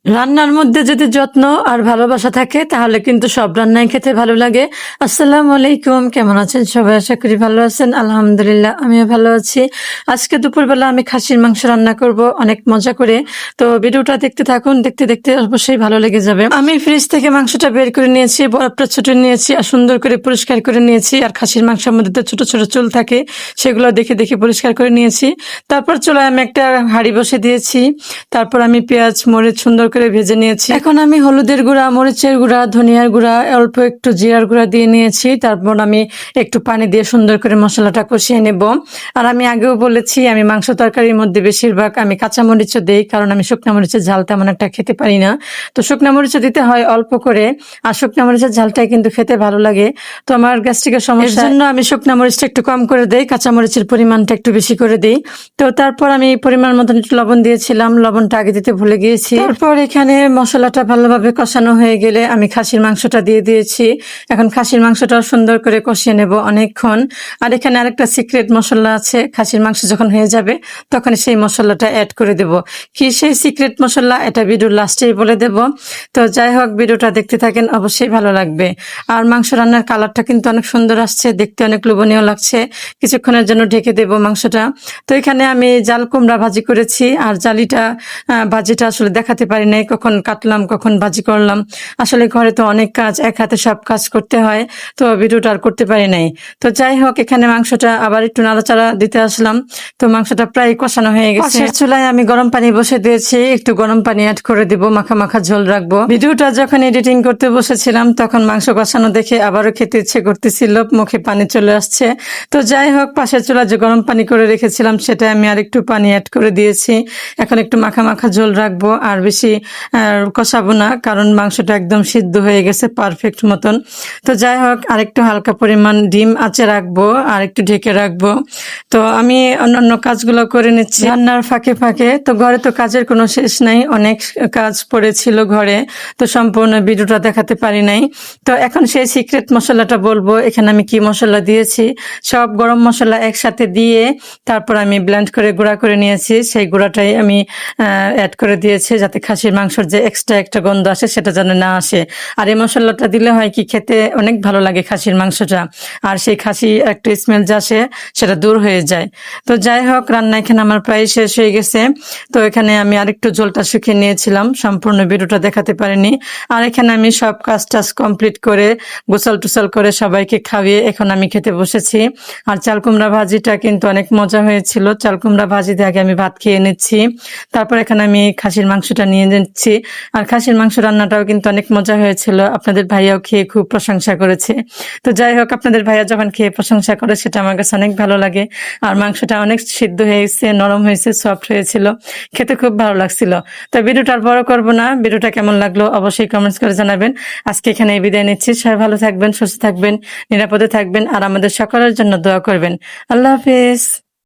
রান্নার মধ্যে যদি যত্ন আর ভালোবাসা থাকে তাহলে কিন্তু সব রান্নাই খেতে ভালো লাগে। আসসালামু আলাইকুম, কেমন আছেন সবাই? আশা করি ভালো আছেন। আলহামদুলিল্লাহ, আমিও ভালো আছি। আজকে দুপুরবেলা আমি খাসির মাংস রান্না করব অনেক মজা করে। তো ভিডিওটা দেখতে থাকুন, দেখতে দেখতে অবশ্যই ভালো লেগে যাবে। আমি ফ্রিজ থেকে মাংসটা বের করে নিয়েছি, বরফটা ছোট নিয়েছি আর সুন্দর করে পরিষ্কার করে নিয়েছি। আর খাসির মাংসের মধ্যে তো ছোট ছোট চুল থাকে, সেগুলো দেখে দেখে পরিষ্কার করে নিয়েছি। তারপর চুলায় আমি একটা হাঁড়ি বসে দিয়েছি। তারপর আমি পেঁয়াজ মরিচ সুন্দর করে ভেজে নিয়েছি। এখন আমি হলুদের গুঁড়া, মরিচের গুঁড়া, ধনিয়ার গুঁড়া, অল্প একটু জিরার গুঁড়া দিয়ে নিয়েছি। তারপর আমি একটু পানি দিয়ে সুন্দর করে মশলাটা কষিয়ে নেব। আর আমি আগেও বলেছি, আমি মাংস তরকারির মধ্যে বেশিরভাগ আমি কাঁচা মরিচও দিই, কারণ আমি শুকনা মরিচের ঝাল তেমন একটা খেতে পারি না। তো শুকনা মরিচও দিতে হয় অল্প করে, আর শুকনা মরিচের ঝালটাই কিন্তু খেতে ভালো লাগে। তো আমার গ্যাস্ট্রিকের সমস্যার জন্য আমি শুকনা মরিচটা একটু কম করে দেই, কাঁচা মরিচের পরিমাণটা একটু বেশি করে দিই। তো তারপর আমি পরিমাণ মতন একটু লবণ দিয়েছিলাম, লবণটা আগে দিতে ভুলে গিয়েছি। তারপর এখানে মশলাটা ভালোভাবে কষানো হয়ে গেলে আমি খাসির মাংসটা দিয়ে দিয়েছি। এখন খাসির মাংসটাও সুন্দর করে কষিয়ে নেব অনেকক্ষণ। আর এখানে আরেকটা সিক্রেট মশলা আছে, খাসির মাংস যখন হয়ে যাবে তখন সেই মশলাটা অ্যাড করে দেব। কি সেই সিক্রেট মশলা, এটা ভিডিওর লাস্টেই বলে দেব। তো যাই হোক, ভিডিওটা দেখতে থাকেন, অবশ্যই ভালো লাগবে। আর মাংস রান্নার কালারটা কিন্তু অনেক সুন্দর আসছে, দেখতে অনেক লোভনীয় লাগছে। কিছুক্ষণের জন্য ঢেকে দেব মাংসটা। তো এখানে আমি জাল কুমড়া ভাজি করেছি, আর ভাজিটা আসলে দেখাতে পারি নাই, কখন কাটলাম কখন ভাজি করলাম। আসলে ঘরে তো অনেক কাজ, এক হাতে সব কাজ করতে হয়, তো ভিডিওটা আর করতে পারি নাই। তো যাই হোক, এখানে মাংসটা আবার একটু নাড়াচাড়া দিতে আসলাম। তো মাংসটা প্রায় কষানো হয়ে গেছে। পাশের চুলায় আমি গরম পানি বসে দিয়েছি, একটু গরম পানি অ্যাড করে দিব, মাখা মাখা ঝোল রাখবো। ভিডিওটা যখন এডিটিং করতে বসেছিলাম তখন মাংস কষানো দেখে আবারও খেতে ইচ্ছে করতেছিল, মুখে পানি চলে আসছে। তো যাই হোক, পাশের চুলা যে গরম পানি করে রেখেছিলাম সেটা আমি আর একটু পানি অ্যাড করে দিয়েছি। এখন একটু মাখা মাখা ঝোল রাখবো, আর বেশি কষাবো না, কারণ মাংসটা একদম সিদ্ধ হয়ে গেছে পারফেক্ট মতন। তো যাই হোক, আরেকটু হালকা পরিমাণ ডিম আঁচে রাখবো, আর একটু ঢেকে রাখবো। তো আমি অন্যান্য কাজগুলো করে নিচ্ছি রান্নার ফাঁকে ফাঁকে। তো ঘরে তো কাজের কোনো শেষ নাই, অনেক কাজ পড়েছিল ঘরে, তো সম্পূর্ণ ভিডিওটা দেখাতে পারি নাই। তো এখন সেই সিক্রেট মশলাটা বলবো। এখানে আমি কি মশলা দিয়েছি, সব গরম মশলা একসাথে দিয়ে তারপর আমি ব্লেন্ড করে গুঁড়া করে নিয়েছি। সেই গুঁড়াটাই আমি অ্যাড করে দিয়েছি, যাতে খাসির মাংসের যে এক্সট্রা একটা গন্ধ আসে সেটা যেন না আসে। আর এই মশলাটা দিলে হয় কি, খেতে অনেক ভালো লাগে খাসির মাংসটা, আর সেই খাসি একটা স্মেল যা আসে সেটা দূর হয়ে যায়। তো যাই হোক, রান্না এখানে আমার প্রায় শেষ হয়ে গেছে। তো এখানে আমি আরেকটু ঝোলটা শুকিয়ে নিয়েছিলাম, সম্পূর্ণ ভিডিওটা দেখাতে পারিনি। আর এখানে আমি সব কাজ টাজ কমপ্লিট করে গোসল টুসল করে সবাইকে খাইয়ে এখন আমি খেতে বসেছি। আর চাল কুমড়া ভাজিটা কিন্তু অনেক মজা হয়েছিল। চাল কুমড়া ভাজি দিয়ে আগে আমি ভাত খেয়ে নিচ্ছি, তারপর এখানে আমি খাসির মাংসটা নিয়ে নিচ্ছি। আর খাসির মাংস রান্নাটাও কিন্তু অনেক মজা হয়েছিল, আপনাদের ভাইয়াও খেয়ে খুব প্রশংসা করেছে। তো যাই হোক, আপনাদের ভাইয়া যখন খেয়ে প্রশংসা করে সেটা আমার কাছে অনেক ভালো লাগে। আর মাংসটা অনেক সিদ্ধ হয়েছে, নরম হয়েছে, সফট হয়েছিল, খেতে খুব ভালো লাগছিল। তো ভিডিওটা আর বড় করবো না, ভিডিওটা কেমন লাগলো অবশ্যই কমেন্টস করে জানাবেন। আজকে এখানে বিদায় নিচ্ছি, সবাই ভালো থাকবেন, সুস্থ থাকবেন, নিরাপদে থাকবেন, আর আমাদের সকলের জন্য দোয়া করবেন। আল্লাহ হাফিজ।